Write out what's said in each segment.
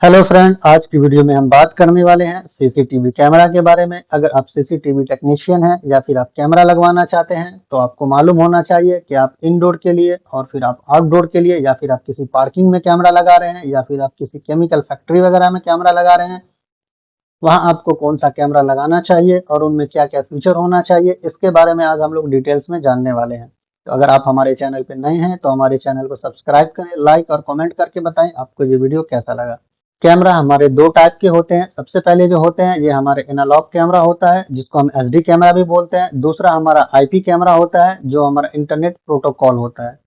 Hello friend, आज की video में हम बात करने वाले हैं सीसीटीवी कैमरा के बारे में। अगर आप सीसीटीवी टेक्नीशियन हैं या फिर आप कैमरा लगवाना चाहते हैं तो आपको मालूम होना चाहिए कि आप इनडोर के लिए और फिर आप आउटडोर के लिए या फिर आप किसी पार्किंग में कैमरा लगा रहे हैं या फिर आप किसी केमिकल फैक्ट्री वगैरह में कैमरा लगा रहे हैं, वहाँ आपको कौन सा कैमरा लगाना चाहिए और उनमें क्या क्या फीचर होना चाहिए, इसके बारे में आज हम लोग डिटेल्स में जानने वाले हैं। तो अगर आप हमारे चैनल पर नए हैं तो हमारे चैनल को सब्सक्राइब करें, लाइक और कमेंट करके बताएं आपको ये वीडियो कैसा लगा। कैमरा हमारे दो टाइप के होते हैं। सबसे पहले जो होते हैं ये हमारे एनालॉग कैमरा होता है जिसको हम एसडी कैमरा भी बोलते हैं। दूसरा हमारा आईपी कैमरा होता है जो हमारा इंटरनेट प्रोटोकॉल होता है।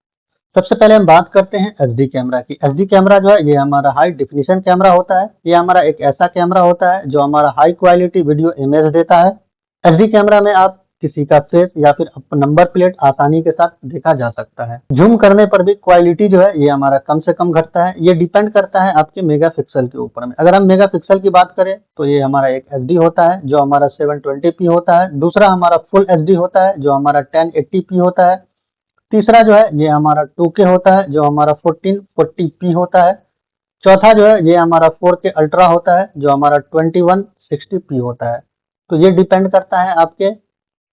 सबसे पहले हम बात करते हैं एसडी कैमरा की। एसडी कैमरा जो है ये हमारा हाई डिफिनिशन कैमरा होता है। ये हमारा एक ऐसा कैमरा होता है जो हमारा हाई क्वालिटी वीडियो इमेज देता है। एसडी कैमरा में आप किसी का फेस या फिर नंबर प्लेट आसानी के साथ देखा जा सकता है। जूम करने पर भी क्वालिटी जो है ये हमारा कम से कम घटता है। ये डिपेंड करता है आपके मेगापिक्सल के ऊपर में। अगर हम मेगापिक्सल की बात करें तो ये हमारा एक एसडी होता है जो हमारा 720p होता है। दूसरा हमारा फुल एसडी होता है जो हमारा 1080p होता है। तीसरा जो है ये हमारा 2K होता है जो हमारा 1440p होता है। चौथा जो है ये हमारा 4K अल्ट्रा होता है जो हमारा 2160p होता है। तो ये डिपेंड करता है आपके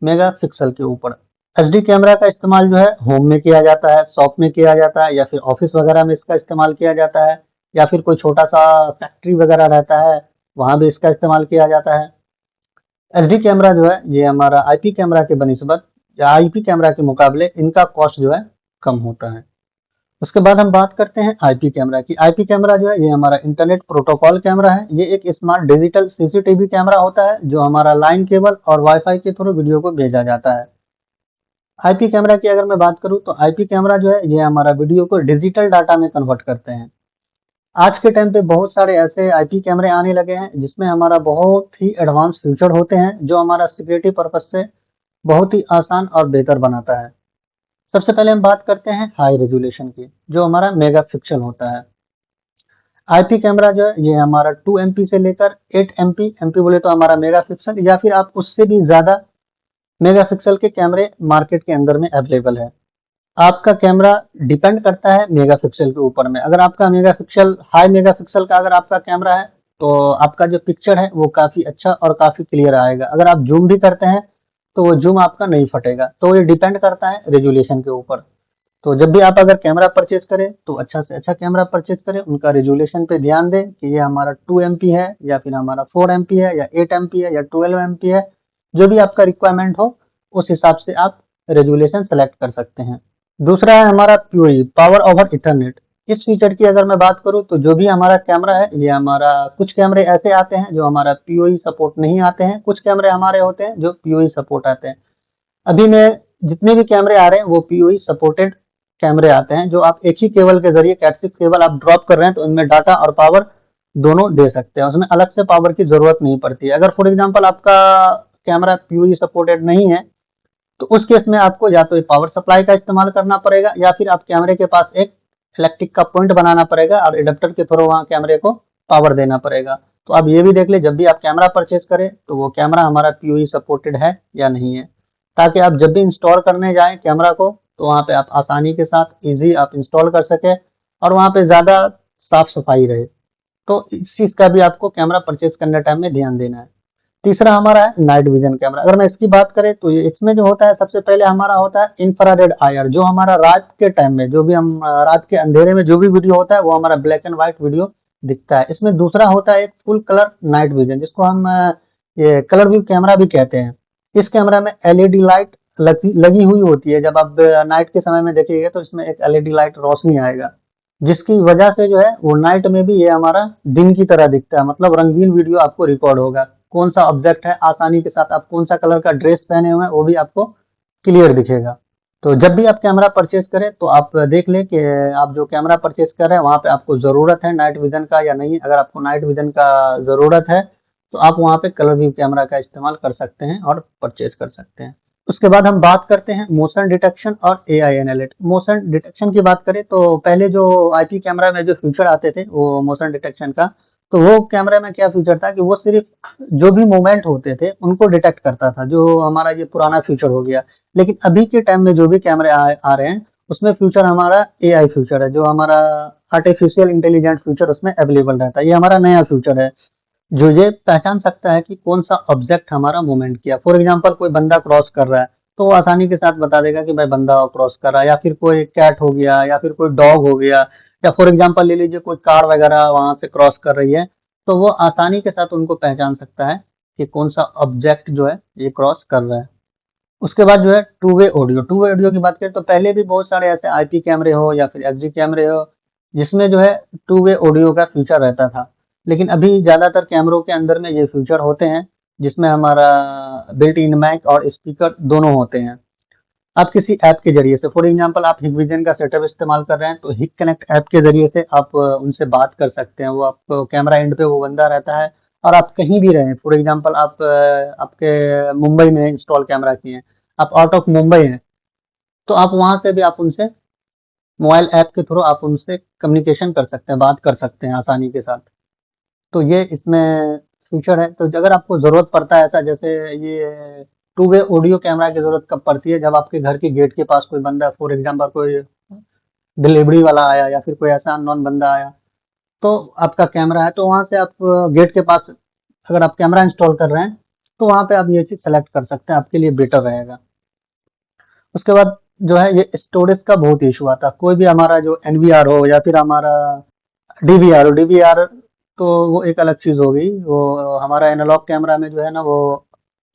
मेगापिक्सल के ऊपर। एसडी कैमरा का इस्तेमाल जो है होम में किया जाता है, शॉप में किया जाता है या फिर ऑफिस वगैरह में इसका इस्तेमाल किया जाता है, या फिर कोई छोटा सा फैक्ट्री वगैरह रहता है वहां भी इसका इस्तेमाल किया जाता है। एसडी कैमरा जो है ये हमारा आईपी कैमरा के बनिस्बत या आईपी कैमरा के मुकाबले इनका कॉस्ट जो है कम होता है। उसके बाद हम बात करते हैं आईपी कैमरा की। आईपी कैमरा जो है ये हमारा इंटरनेट प्रोटोकॉल कैमरा है। ये एक स्मार्ट डिजिटल सीसीटीवी कैमरा होता है जो हमारा लाइन केबल और वाईफाई के थ्रू वीडियो को भेजा जाता है। आईपी कैमरा की अगर मैं बात करूं तो आईपी कैमरा जो है ये हमारा वीडियो को डिजिटल डाटा में कन्वर्ट करते हैं। आज के टाइम पे बहुत सारे ऐसे आईपी कैमरे आने लगे हैं जिसमें हमारा बहुत ही एडवांस फीचर होते हैं जो हमारा सिक्योरिटी पर्पज से बहुत ही आसान और बेहतर बनाता है। सबसे पहले हम बात करते हैं हाई रेजोल्यूशन की जो हमारा मेगापिक्सल होता है। आईपी कैमरा जो है ये हमारा 2 MP से लेकर 8 MP, एमपी बोले तो हमारा मेगापिक्सल, या फिर आप उससे भी ज्यादा मेगापिक्सल के कैमरे मार्केट के अंदर में अवेलेबल है। आपका कैमरा डिपेंड करता है मेगापिक्सल के ऊपर में। अगर आपका मेगापिक्सल हाई मेगापिक्सल का अगर आपका कैमरा है तो आपका जो पिक्चर है वो काफी अच्छा और काफी क्लियर आएगा। अगर आप जूम भी करते हैं तो वो जूम आपका नहीं फटेगा। तो ये डिपेंड करता है रेजोल्यूशन के ऊपर। तो जब भी आप अगर कैमरा परचेज करें तो अच्छा से अच्छा कैमरा परचेज करें, उनका रेजोल्यूशन पे ध्यान दें कि ये हमारा 2 MP है या फिर हमारा 4 MP है या 8 MP है या 12 MP है। जो भी आपका रिक्वायरमेंट हो उस हिसाब से आप रेजोल्यूशन सेलेक्ट कर सकते हैं। दूसरा है हमारा पीओई, पावर ओवर इथरनेट। इस फीचर की अगर मैं बात करूं तो जो भी हमारा कैमरा है ये हमारा कुछ कैमरे ऐसे आते हैं जो हमारा पीओई सपोर्ट नहीं आते हैं, कुछ कैमरे हमारे होते हैं जो पीओई सपोर्ट आते हैं। अभी में जितने भी कैमरे आ रहे हैं वो पीओई सपोर्टेड कैमरे आते हैं जो आप एक ही केबल के जरिए कैटसिप केबल आप ड्रॉप कर रहे हैं तो इनमें डाटा और पावर दोनों दे सकते हैं। उसमें अलग से पावर की जरूरत नहीं पड़ती है। अगर फॉर एग्जांपल आपका कैमरा पीओई सपोर्टेड नहीं है तो उस केस में आपको या तो पावर सप्लाई का इस्तेमाल करना पड़ेगा या फिर आप कैमरे के पास एक इलेक्ट्रिक का पॉइंट बनाना पड़ेगा और एडेप्टर के थ्रू वहां कैमरे को पावर देना पड़ेगा। तो आप ये भी देख ले जब भी आप कैमरा परचेज करें तो वो कैमरा हमारा पीओई सपोर्टेड है या नहीं है, ताकि आप जब भी इंस्टॉल करने जाएं कैमरा को तो वहां पे आप आसानी के साथ इजी आप इंस्टॉल कर सके और वहां पे ज्यादा साफ सफाई रहे। तो इस चीज का भी आपको कैमरा परचेज करने टाइम में ध्यान देना है। तीसरा हमारा है नाइट विजन कैमरा। अगर मैं इसकी बात करें तो ये इसमें जो होता है सबसे पहले हमारा होता है इंफ्रारेड आईआर, जो हमारा रात के टाइम में जो भी हम रात के अंधेरे में जो भी वीडियो होता है वो हमारा ब्लैक एंड व्हाइट वीडियो दिखता है। इसमें दूसरा होता है एक फुल कलर नाइट विजन जिसको हम ये कलर व्यू कैमरा भी कहते हैं। इस कैमरा में एलईडी लाइट लगी हुई होती है। जब आप नाइट के समय में देखिएगा तो इसमें एक एलईडी लाइट रोशनी आएगा जिसकी वजह से जो है वो नाइट में भी ये हमारा दिन की तरह दिखता है, मतलब रंगीन वीडियो आपको रिकॉर्ड होगा। कौन सा ऑब्जेक्ट है आसानी के साथ, आप कौन सा कलर का ड्रेस पहने हुए हैं वो भी आपको क्लियर दिखेगा। तो जब भी आप कैमरा परचेज करें तो आप देख लें कि आप जो कैमरा परचेज कर रहे हैं वहां पे आपको जरूरत है नाइट विजन का या नहीं। अगर आपको नाइट विजन का जरूरत है तो आप वहां पे कलर व्यू कैमरा का इस्तेमाल कर सकते हैं और परचेज कर सकते हैं। उसके बाद हम बात करते हैं मोशन डिटेक्शन और एआई एनालिट। मोशन डिटेक्शन की बात करें तो पहले जो आईपी कैमरा में जो फीचर आते थे वो मोशन डिटेक्शन का, तो वो कैमरे में क्या फीचर था कि वो सिर्फ जो भी मूवमेंट होते थे उनको डिटेक्ट करता था, जो हमारा ये पुराना फीचर हो गया। लेकिन अभी के टाइम में जो भी कैमरे आ रहे हैं उसमें फ्यूचर हमारा एआई फ्यूचर है, जो हमारा आर्टिफिशियल इंटेलिजेंट फीचर उसमें अवेलेबल रहता है। ये हमारा नया फीचर है जो ये पहचान सकता है कि कौन सा ऑब्जेक्ट हमारा मूवमेंट किया। फॉर एग्जांपल कोई बंदा क्रॉस कर रहा है तो वो आसानी के साथ बता देगा कि भाई बंदा क्रॉस कर रहा है, या फिर कोई कैट हो गया या फिर कोई डॉग हो गया, या फॉर एग्जांपल ले लीजिए कोई कार वगैरह वहां से क्रॉस कर रही है, तो वो आसानी के साथ उनको पहचान सकता है कि कौन सा ऑब्जेक्ट जो है ये क्रॉस कर रहा है। उसके बाद जो है टू वे ऑडियो की बात करें तो पहले भी बहुत सारे ऐसे आईपी कैमरे हो या फिर एचडी कैमरे हो जिसमें जो है टू वे ऑडियो का फीचर रहता था, लेकिन अभी ज्यादातर कैमरों के अंदर में ये फीचर होते हैं जिसमें हमारा बिल्ट इन माइक और स्पीकर दोनों होते हैं। आप किसी ऐप के जरिए से, फॉर एग्जांपल आप हिकविजन का सेटअप इस्तेमाल कर रहे हैं तो हिक कनेक्ट ऐप के जरिए से आप उनसे बात कर सकते हैं। वो आपको कैमरा एंड पे वो बंदा रहता है और आप कहीं भी रहें, फॉर एग्जांपल आप आपके मुंबई में इंस्टॉल कैमरा किए हैं, आप आउट ऑफ मुंबई हैं, तो आप वहां से भी आप उनसे मोबाइल ऐप के थ्रू आप उनसे कम्युनिकेशन कर सकते हैं, बात कर सकते हैं आसानी के साथ। तो ये इसमें फीचर है। तो अगर आपको ज़रूरत पड़ता है ऐसा, जैसे ये टू वे ऑडियो कैमरा की ज़रूरत कब पड़ती है, जब आपके घर के गेट के पास कोई बंदा, फॉर एग्जांपल कोई डिलीवरी वाला आया या फिर कोई ऐसा अननोन बंदा आया, तो आपका कैमरा है तो वहां से आप गेट के पास अगर आप कैमरा इंस्टॉल कर रहे हैं तो वहां पे आप ये चीज़ सेलेक्ट कर सकते हैं, आपके लिए बेटर रहेगा। उसके बाद जो है ये स्टोरेज का बहुत इशू आता है। कोई भी हमारा जो एनवीआर हो या फिर हमारा डीवीआर तो वो एक अलग चीज़ हो गई। वो हमारा एनालॉग कैमरा में जो है ना वो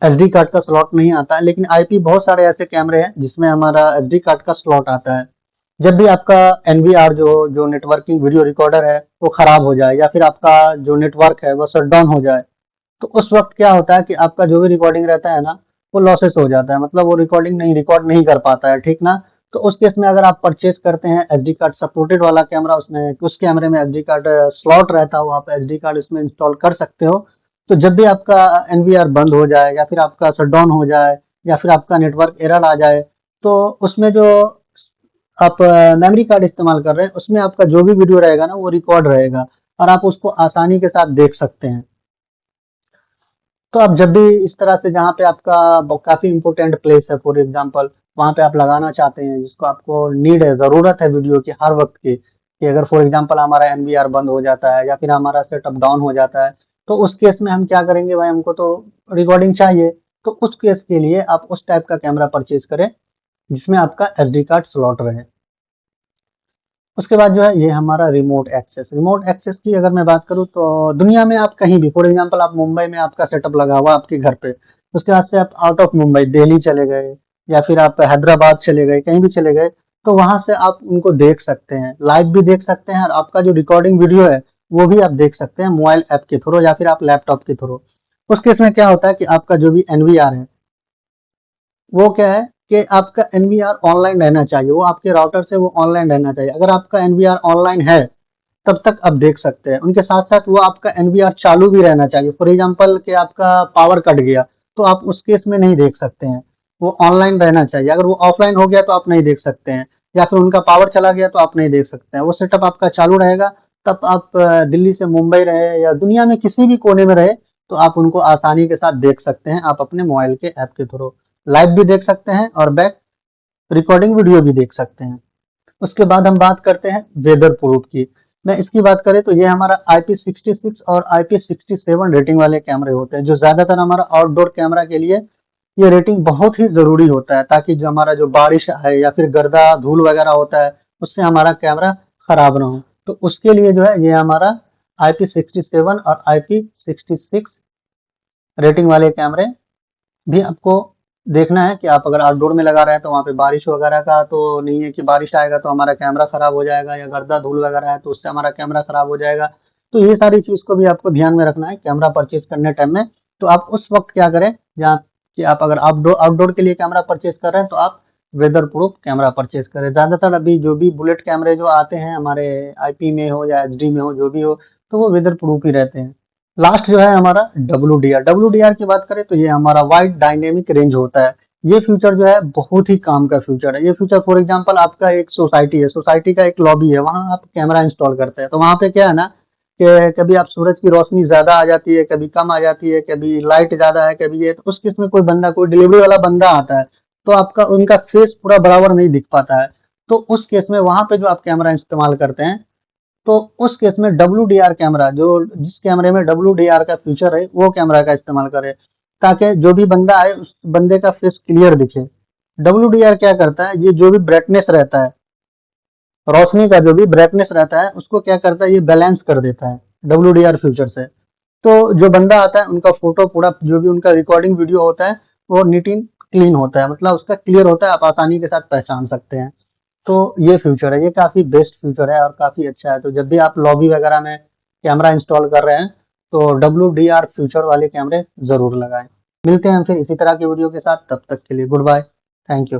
एसडी कार्ड का स्लॉट नहीं आता है, लेकिन आईपी बहुत सारे ऐसे कैमरे हैं जिसमें हमारा एसडी कार्ड का स्लॉट आता है। जब भी आपका एनवीआर जो नेटवर्किंग वीडियो रिकॉर्डर है वो खराब हो जाए या फिर आपका जो नेटवर्क है वो शट डाउन हो जाए, तो उस वक्त क्या होता है कि आपका जो भी रिकॉर्डिंग रहता है ना वो लॉसेस हो जाता है, मतलब वो रिकॉर्डिंग नहीं रिकॉर्ड नहीं कर पाता है, ठीक ना। तो उस केस में अगर आप परचेज करते हैं एसडी कार्ड सपोर्टेड वाला कैमरा, उसमें उस कैमरे में एसडी कार्ड स्लॉट रहता हो, आप एसडी कार्ड इसमें इंस्टॉल कर सकते हो। तो जब भी आपका एनवीआर बंद हो जाए या फिर आपका शटडाउन हो जाए या फिर आपका नेटवर्क एरर आ जाए, तो उसमें जो आप मेमोरी कार्ड इस्तेमाल कर रहे हैं उसमें आपका जो भी वीडियो रहेगा ना वो रिकॉर्ड रहेगा और आप उसको आसानी के साथ देख सकते हैं। तो आप जब भी इस तरह से जहाँ पे आपका काफी इंपॉर्टेंट प्लेस है, फॉर एग्जांपल वहां पे आप लगाना चाहते हैं जिसको आपको नीड है, जरूरत है वीडियो की हर वक्त की, कि अगर फॉर एग्जांपल हमारा एनवीआर बंद हो जाता है या फिर हमारा सेटअप डाउन हो जाता है, तो उस केस में हम क्या करेंगे, भाई हमको तो रिकॉर्डिंग चाहिए। तो उस केस के लिए आप उस टाइप का कैमरा परचेज करें जिसमें आपका एसडी कार्ड स्लॉट रहे। उसके बाद जो है ये हमारा रिमोट एक्सेस की अगर मैं बात करूँ तो दुनिया में आप कहीं भी, फॉर एग्जांपल आप मुंबई में आपका सेटअप लगा हुआ आपके घर पे, उसके बाद से आप आउट ऑफ मुंबई दिल्ली चले गए या फिर आप हैदराबाद चले गए, कहीं भी चले गए, तो वहां से आप उनको देख सकते हैं, लाइव भी देख सकते हैं और आपका जो रिकॉर्डिंग वीडियो है वो भी आप देख सकते हैं मोबाइल ऐप के थ्रू या फिर आप लैपटॉप के थ्रू। उस केस में क्या होता है कि आपका जो भी एनवीआर है वो क्या है कि आपका एनवीआर ऑनलाइन रहना चाहिए, वो आपके राउटर से वो ऑनलाइन रहना चाहिए। अगर आपका एनवीआर ऑनलाइन है तब तक आप देख सकते हैं, उनके साथ साथ वो आपका एनवीआर चालू भी रहना चाहिए। फॉर एग्जांपल कि आपका पावर कट गया तो आप उस केस में नहीं देख सकते हैं, वो ऑनलाइन रहना चाहिए। अगर वो ऑफलाइन हो गया तो आप नहीं देख सकते हैं, या फिर उनका पावर चला गया तो आप नहीं देख सकते हैं, वो सेटअप आपका चालू रहेगा। तब आप दिल्ली से मुंबई रहे या दुनिया में किसी भी कोने में रहे तो आप उनको आसानी के साथ देख सकते हैं, आप अपने मोबाइल के ऐप के थ्रू लाइव भी देख सकते हैं और बैक रिकॉर्डिंग वीडियो भी देख सकते हैं। उसके बाद हम बात करते हैं वेदर प्रूफ की। मैं इसकी बात करें तो ये हमारा IP66 और IP67 रेटिंग वाले कैमरे होते हैं, जो ज्यादातर हमारा आउटडोर कैमरा के लिए ये रेटिंग बहुत ही जरूरी होता है, ताकि जो हमारा जो बारिश है या फिर गर्दा धूल वगैरह होता है उससे हमारा कैमरा खराब ना हो। तो उसके लिए जो है ये हमारा IP67 और IP66 रेटिंग वाले कैमरे भी आपको देखना है कि आप अगर आउटडोर में लगा रहे हैं तो वहाँ पे बारिश वगैरह का तो नहीं है कि बारिश आएगा तो हमारा कैमरा खराब हो जाएगा, या गर्दा धूल वगैरह है तो उससे हमारा कैमरा खराब हो जाएगा। तो ये सारी चीज को भी आपको ध्यान में रखना है कैमरा परचेज करने टाइम में। तो आप उस वक्त क्या करें, जहाँ कि आप अगर आउटडोर आउटडोर के लिए कैमरा परचेज कर रहे हैं तो आप वेदर प्रूफ कैमरा परचेज करें। ज्यादातर अभी जो भी बुलेट कैमरे जो आते हैं हमारे आईपी में हो या एचडी में हो जो भी हो, तो वो वेदर प्रूफ ही रहते हैं। लास्ट जो है हमारा डब्ल्यू डी आर की बात करें तो ये हमारा वाइड डायनेमिक रेंज होता है। ये फीचर जो है बहुत ही काम का फीचर है। ये फीचर फॉर एग्जांपल आपका एक सोसाइटी है, सोसाइटी का एक लॉबी है, वहां आप कैमरा इंस्टॉल करते हैं तो वहां पे क्या है ना कि कभी आप सूरज की रोशनी ज्यादा आ जाती है, कभी कम आ जाती है, कभी लाइट ज्यादा है, कभी ये, तो उस केस में कोई बंदा कोई डिलीवरी वाला बंदा आता है तो आपका उनका फेस पूरा बराबर नहीं दिख पाता है। तो उस केस में वहां पे जो आप कैमरा इस्तेमाल करते हैं तो उस केस में WDR कैमरा, जो जिस कैमरे में WDR का फीचर है वो कैमरा का इस्तेमाल करें, ताकि जो भी बंदा है उस बंदे का फेस क्लियर दिखे। WDR क्या करता है, ये जो भी ब्राइटनेस रहता है, रोशनी का जो भी ब्राइटनेस रहता है उसको क्या करता है, ये बैलेंस कर देता है WDR फीचर से। तो जो बंदा आता है उनका फोटो पूरा, जो भी उनका रिकॉर्डिंग वीडियो होता है वो नीट एंड क्लीन होता है, मतलब उसका क्लियर होता है, आप आसानी के साथ पहचान सकते हैं। तो ये फ्यूचर है, ये काफी बेस्ट फ्यूचर है और काफी अच्छा है। तो जब भी आप लॉबी वगैरह में कैमरा इंस्टॉल कर रहे हैं तो WDR फ्यूचर वाले कैमरे जरूर लगाएं। मिलते हैं फिर इसी तरह की वीडियो के साथ, तब तक के लिए गुड बाय, थैंक यू।